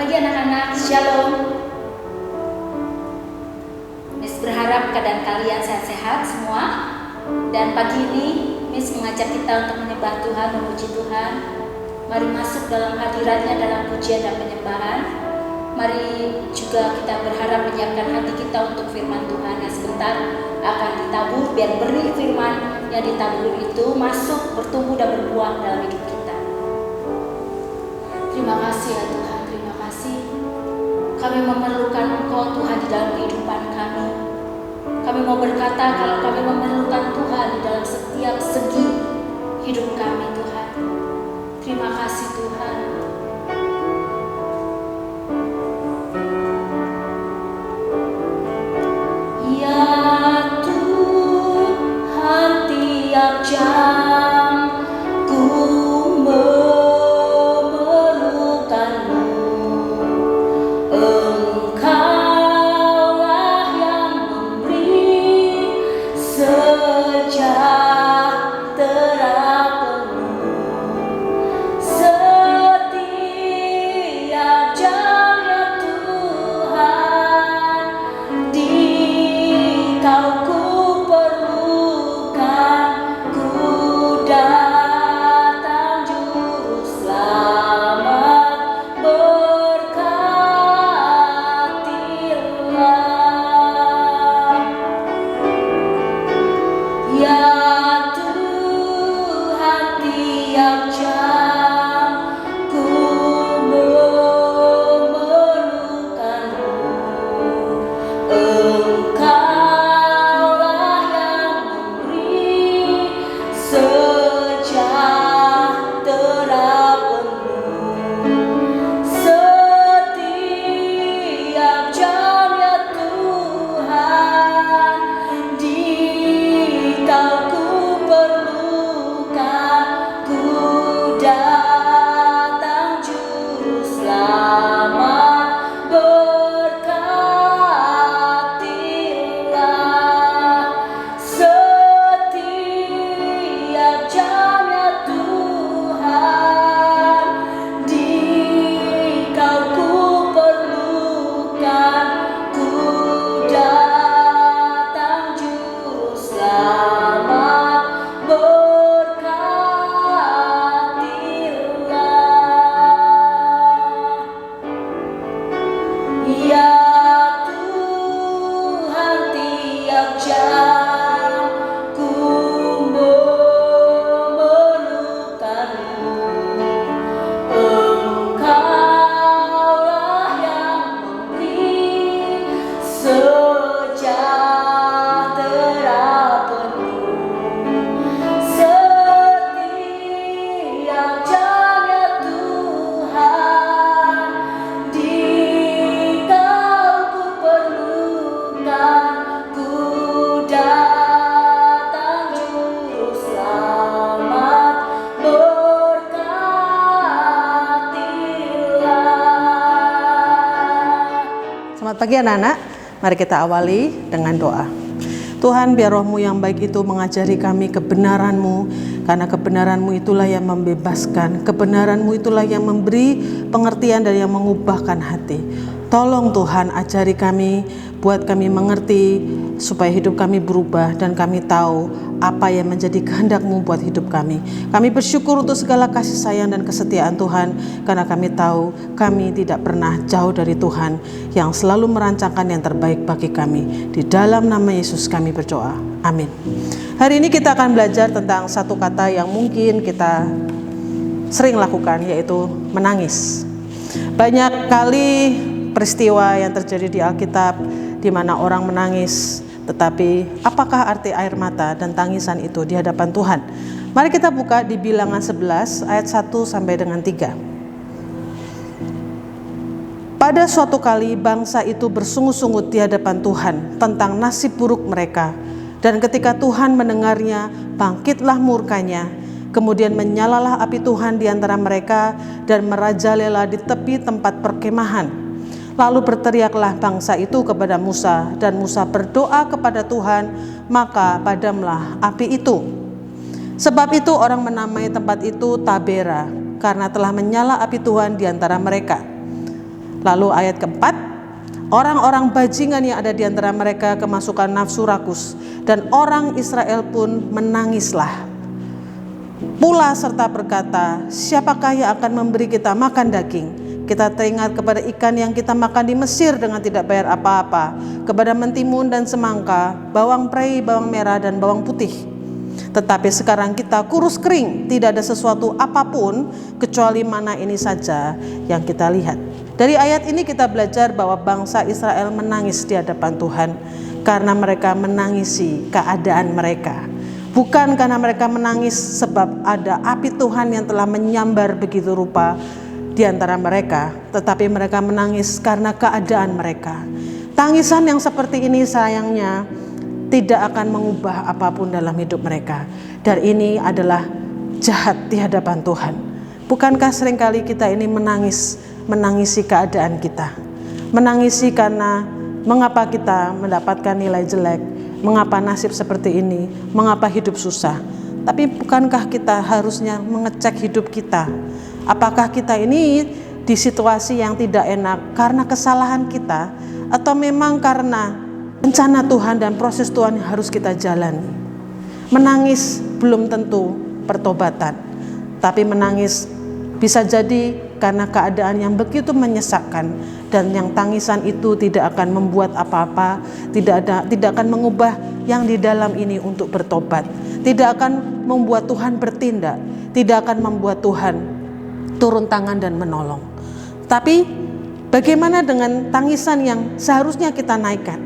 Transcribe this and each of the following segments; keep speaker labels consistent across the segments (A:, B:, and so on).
A: pagi anak-anak, Shalom. Miss berharap keadaan kalian sehat-sehat semua. Dan pagi ini Miss mengajak kita untuk menyembah Tuhan, memuji Tuhan. Mari masuk dalam hadiratnya dalam pujian dan penyembahan. Mari juga kita berharap menyiapkan hati kita untuk firman Tuhan yang sebentar akan ditabur. Biar benih firman yang ditabur itu masuk, bertumbuh dan berbuah dalam hidup kita. Terima kasih ya Tuhan, terima kasih. Kami memerlukan Engkau Tuhan di dalam kehidupan kami. Kami mau berkata kalau kami memerlukan Tuhan di dalam setiap segi hidup kami Tuhan. Terima kasih Tuhan. Ya Tuhan, tiap jam ku memerlukan-Mu. Engkaulah yang memberi sejahtera penuh. Setiap jam ya Tuhan, di Kau ku perlukan, ku datang juru selamat, berkatilah. Ya Tuhan, tiap jam ku memerlukan-Mu. Engkaulah yang memberi sejahtera penuh. Setiap jam ya Tuhan, di Kau ku perlukan, ku datang juru selamat, berkatilah. Setiap jam ya Tuhan, di Kau ku perlukan, ku datang juru selamat, berkatilah. Ya Tuhan, tiap jam ku memerlukan-Mu. Engkaulah yang memberi sejahtera penuh. Setiap jam ya Tuhan, di Kau ku perlukan, ku datang juru selamat, berkatilah.
B: Selamat pagi anak-anak, mari kita awali dengan doa. Tuhan, biar Roh-Mu yang baik itu mengajari kami kebenaran-Mu, karena kebenaran-Mu itulah yang membebaskan, kebenaran-Mu itulah yang memberi pengertian dan yang mengubahkan hati. Tolong Tuhan ajari kami, buat kami mengerti, supaya hidup kami berubah dan kami tahu apa yang menjadi kehendak-Mu buat hidup kami. Kami bersyukur untuk segala kasih sayang dan kesetiaan Tuhan, karena kami tahu kami tidak pernah jauh dari Tuhan yang selalu merancangkan yang terbaik bagi kami. Di dalam nama Yesus kami berdoa. Amin. Hari ini kita akan belajar tentang satu kata yang mungkin kita sering lakukan, yaitu menangis. Banyak kali peristiwa yang terjadi di Alkitab di mana orang menangis, tetapi apakah arti air mata dan tangisan itu di hadapan Tuhan? Mari kita buka di Bilangan 11 ayat 1 sampai dengan 3. Pada suatu kali bangsa itu bersungut-sungut di hadapan Tuhan tentang nasib buruk mereka. Dan ketika Tuhan mendengarnya, bangkitlah murkanya. Kemudian menyalalah api Tuhan di antara mereka dan merajalela di tepi tempat perkemahan. Lalu berteriaklah bangsa itu kepada Musa, dan Musa berdoa kepada Tuhan, maka padamlah api itu. Sebab itu orang menamai tempat itu Tabera, karena telah menyala api Tuhan di antara mereka. Lalu ayat keempat, orang-orang bajingan yang ada di antara mereka kemasukan nafsu rakus, dan orang Israel pun menangislah pula serta berkata, siapakah yang akan memberi kita makan daging? Kita teringat kepada ikan yang kita makan di Mesir dengan tidak bayar apa-apa, kepada mentimun dan semangka, bawang prei, bawang merah dan bawang putih. Tetapi sekarang kita kurus kering, tidak ada sesuatu apapun kecuali mana ini saja yang kita lihat. Dari ayat ini kita belajar bahwa bangsa Israel menangis di hadapan Tuhan karena mereka menangisi keadaan mereka. Bukan karena mereka menangis sebab ada api Tuhan yang telah menyambar begitu rupa di antara mereka, tetapi mereka menangis karena keadaan mereka. Tangisan yang seperti ini sayangnya tidak akan mengubah apapun dalam hidup mereka. Dan ini adalah jahat di hadapan Tuhan. Bukankah seringkali kita ini menangisi keadaan kita? Menangisi karena mengapa kita mendapatkan nilai jelek, mengapa nasib seperti ini, mengapa hidup susah. Tapi bukankah kita harusnya mengecek hidup kita? Apakah kita ini di situasi yang tidak enak karena kesalahan kita, atau memang karena rencana Tuhan dan proses Tuhan yang harus kita jalani? Menangis belum tentu pertobatan, tapi menangis bisa jadi karena keadaan yang begitu menyesakkan, dan yang tangisan itu tidak akan membuat apa-apa, tidak akan mengubah yang di dalam ini untuk bertobat, tidak akan membuat Tuhan bertindak, tidak akan membuat Tuhan turun tangan dan menolong. Tapi bagaimana dengan tangisan yang seharusnya kita naikkan?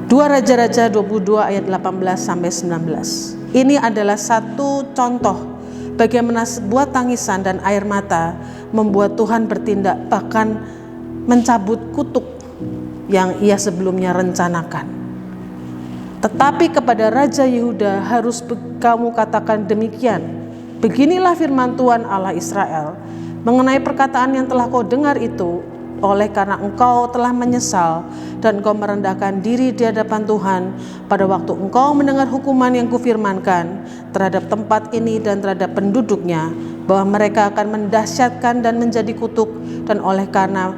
B: 2 Raja-Raja 22 ayat 18 sampai 19. Ini adalah satu contoh bagaimana sebuah tangisan dan air mata membuat Tuhan bertindak, bahkan mencabut kutuk yang ia sebelumnya rencanakan. Tetapi kepada Raja Yehuda harus kamu katakan demikian. Beginilah firman Tuhan Allah Israel mengenai perkataan yang telah kau dengar itu, oleh karena engkau telah menyesal dan engkau merendahkan diri di hadapan Tuhan pada waktu engkau mendengar hukuman yang kufirmankan terhadap tempat ini dan terhadap penduduknya, bahwa mereka akan mendahsyatkan dan menjadi kutuk, dan oleh karena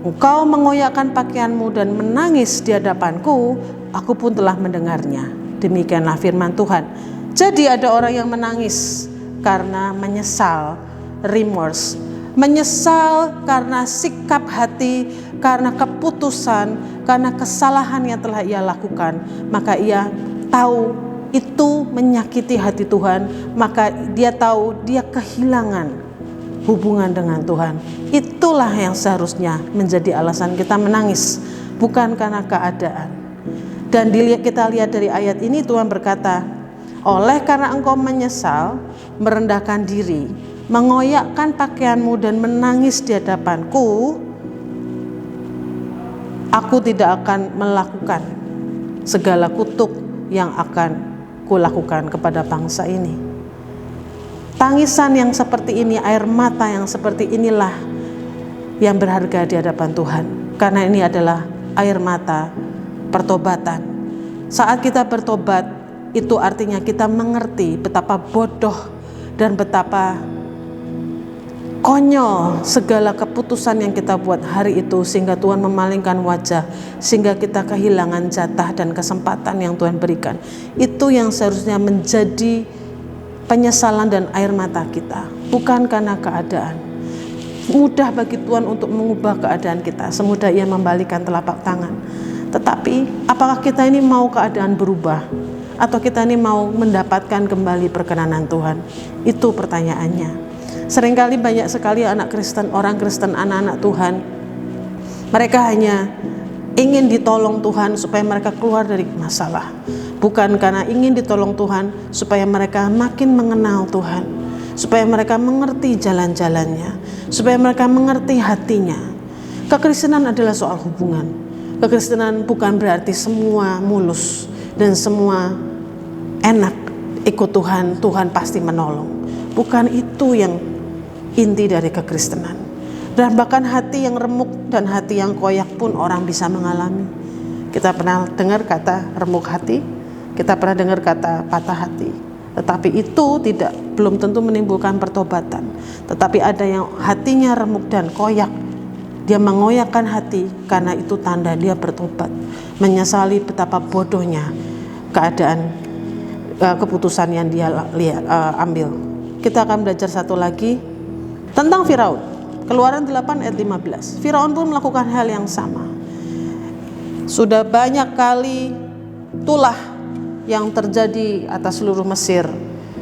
B: engkau mengoyakkan pakaianmu dan menangis di hadapanku, aku pun telah mendengarnya. Demikianlah firman Tuhan. Jadi ada orang yang menangis karena menyesal, remorse, menyesal karena sikap hati, karena keputusan, karena kesalahan yang telah ia lakukan. Maka ia tahu itu menyakiti hati Tuhan, maka dia tahu dia kehilangan hubungan dengan Tuhan. Itulah yang seharusnya menjadi alasan kita menangis, bukan karena keadaan. Dan kita lihat dari ayat ini, Tuhan berkata, oleh karena engkau menyesal, merendahkan diri, mengoyakkan pakaianmu dan menangis di hadapanku, aku tidak akan melakukan segala kutuk yang akan kulakukan kepada bangsa ini. Tangisan yang seperti ini, air mata yang seperti inilah yang berharga di hadapan Tuhan, karena ini adalah air mata pertobatan. Saat kita bertobat, itu artinya kita mengerti betapa bodoh dan betapa konyol segala keputusan yang kita buat hari itu, sehingga Tuhan memalingkan wajah, sehingga kita kehilangan jatah dan kesempatan yang Tuhan berikan. Itu yang seharusnya menjadi penyesalan dan air mata kita, bukan karena keadaan. Mudah bagi Tuhan untuk mengubah keadaan kita, semudah ia membalikkan telapak tangan. Tetapi apakah kita ini mau keadaan berubah, atau kita ini mau mendapatkan kembali perkenanan Tuhan? Itu pertanyaannya. Seringkali banyak sekali anak Kristen, orang Kristen, anak-anak Tuhan, mereka hanya ingin ditolong Tuhan supaya mereka keluar dari masalah, bukan karena ingin ditolong Tuhan supaya mereka makin mengenal Tuhan, supaya mereka mengerti jalan-jalannya, supaya mereka mengerti hatinya. Kekristenan adalah soal hubungan. Kekristenan bukan berarti semua mulus dan semua enak ikut Tuhan, Tuhan pasti menolong. Bukan itu yang inti dari kekristenan. Dan bahkan hati yang remuk dan hati yang koyak pun orang bisa mengalami. Kita pernah dengar kata remuk hati, kita pernah dengar kata patah hati. Tetapi itu belum tentu menimbulkan pertobatan. Tetapi ada yang hatinya remuk dan koyak, Dia mengoyakkan hati karena itu tanda dia bertobat, menyesali betapa bodohnya keadaan keputusan yang dia ambil. Kita akan belajar satu lagi tentang Firaun. Keluaran 8 ayat 15. Firaun pun melakukan hal yang sama. Sudah banyak kali tulah yang terjadi atas seluruh Mesir,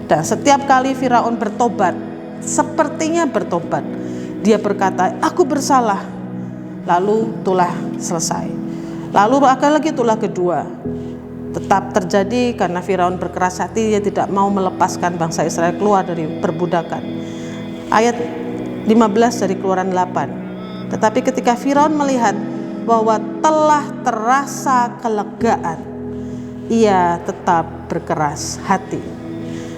B: dan setiap kali Firaun bertobat, sepertinya bertobat, dia berkata, aku bersalah, lalu tulah selesai. Lalu akan lagi tulah kedua, tetap terjadi karena Firaun berkeras hati, dia tidak mau melepaskan bangsa Israel keluar dari perbudakan. Ayat 15 dari Keluaran 8. Tetapi ketika Firaun melihat bahwa telah terasa kelegaan, ia tetap berkeras hati.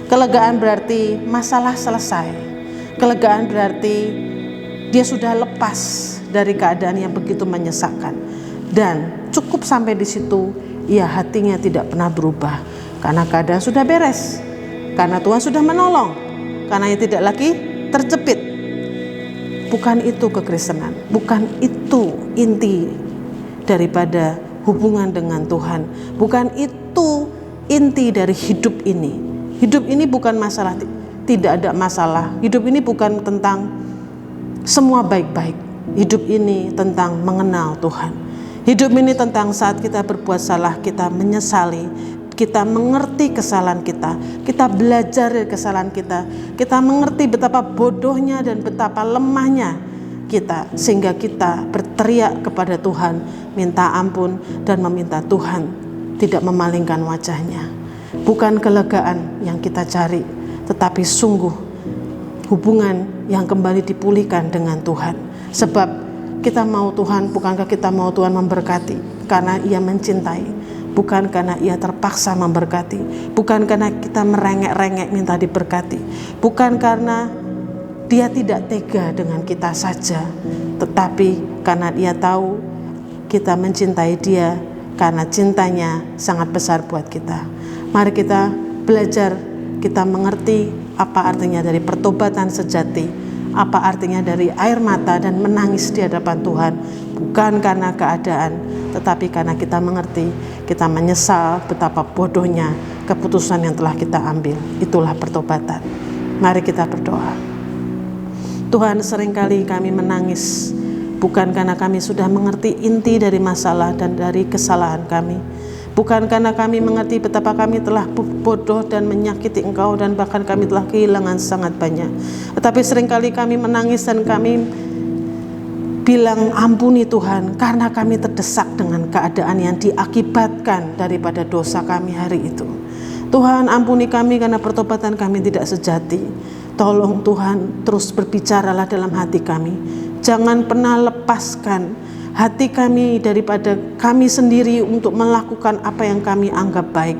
B: Kelegaan berarti masalah selesai. Kelegaan berarti dia sudah lepas dari keadaan yang begitu menyesakkan. Dan cukup sampai di situ, ia hatinya tidak pernah berubah. Karena keadaan sudah beres. Karena Tuhan sudah menolong. Karena ia tidak lagi terjepit. Bukan itu kekristenan, bukan itu inti daripada hubungan dengan Tuhan. Bukan itu inti dari hidup ini. Hidup ini bukan masalah, tidak ada masalah. Hidup ini bukan tentang semua baik-baik. Hidup ini tentang mengenal Tuhan. Hidup ini tentang saat kita berbuat salah, kita menyesali, kita mengerti kesalahan kita belajar dari kesalahan kita mengerti betapa bodohnya dan betapa lemahnya kita, sehingga kita berteriak kepada Tuhan, minta ampun dan meminta Tuhan tidak memalingkan wajahnya. Bukan kelegaan yang kita cari, tetapi sungguh hubungan yang kembali dipulihkan dengan Tuhan. Sebab kita mau Tuhan, bukankah kita mau Tuhan memberkati karena Ia mencintai, bukan karena Ia terpaksa memberkati, bukan karena kita merengek-rengek minta diberkati, bukan karena Dia tidak tega dengan kita saja, tetapi karena Dia tahu kita mencintai Dia, karena cintanya sangat besar buat kita. Mari kita belajar, kita mengerti apa artinya dari pertobatan sejati, apa artinya dari air mata dan menangis di hadapan Tuhan, bukan karena keadaan, tetapi karena kita mengerti, kita menyesal betapa bodohnya keputusan yang telah kita ambil. Itulah pertobatan. Mari kita berdoa. Tuhan, seringkali kami menangis, bukan karena kami sudah mengerti inti dari masalah dan dari kesalahan kami, bukan karena kami mengerti betapa kami telah bodoh dan menyakiti Engkau dan bahkan kami telah kehilangan sangat banyak, tetapi seringkali kami menangis dan kami bilang ampuni Tuhan karena kami terdesak dengan keadaan yang diakibatkan daripada dosa kami hari itu. Tuhan, ampuni kami karena pertobatan kami tidak sejati. Tolong Tuhan, terus berbicaralah dalam hati kami. Jangan pernah lepaskan hati kami daripada kami sendiri untuk melakukan apa yang kami anggap baik.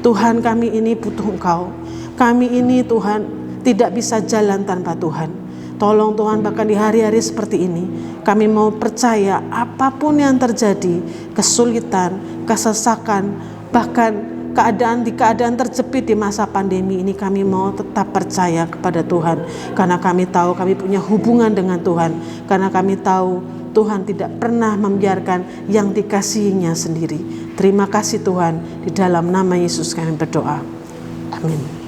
B: Tuhan, kami ini butuh Engkau. Kami ini Tuhan tidak bisa jalan tanpa Tuhan. Tolong Tuhan, bahkan di hari-hari seperti ini, kami mau percaya apapun yang terjadi, kesulitan, kesesakan, bahkan keadaan terjepit di masa pandemi ini, kami mau tetap percaya kepada Tuhan. Karena kami tahu kami punya hubungan dengan Tuhan. Karena kami tahu Tuhan tidak pernah membiarkan yang dikasihinya sendiri. Terima kasih Tuhan, di dalam nama Yesus kami berdoa. Amin.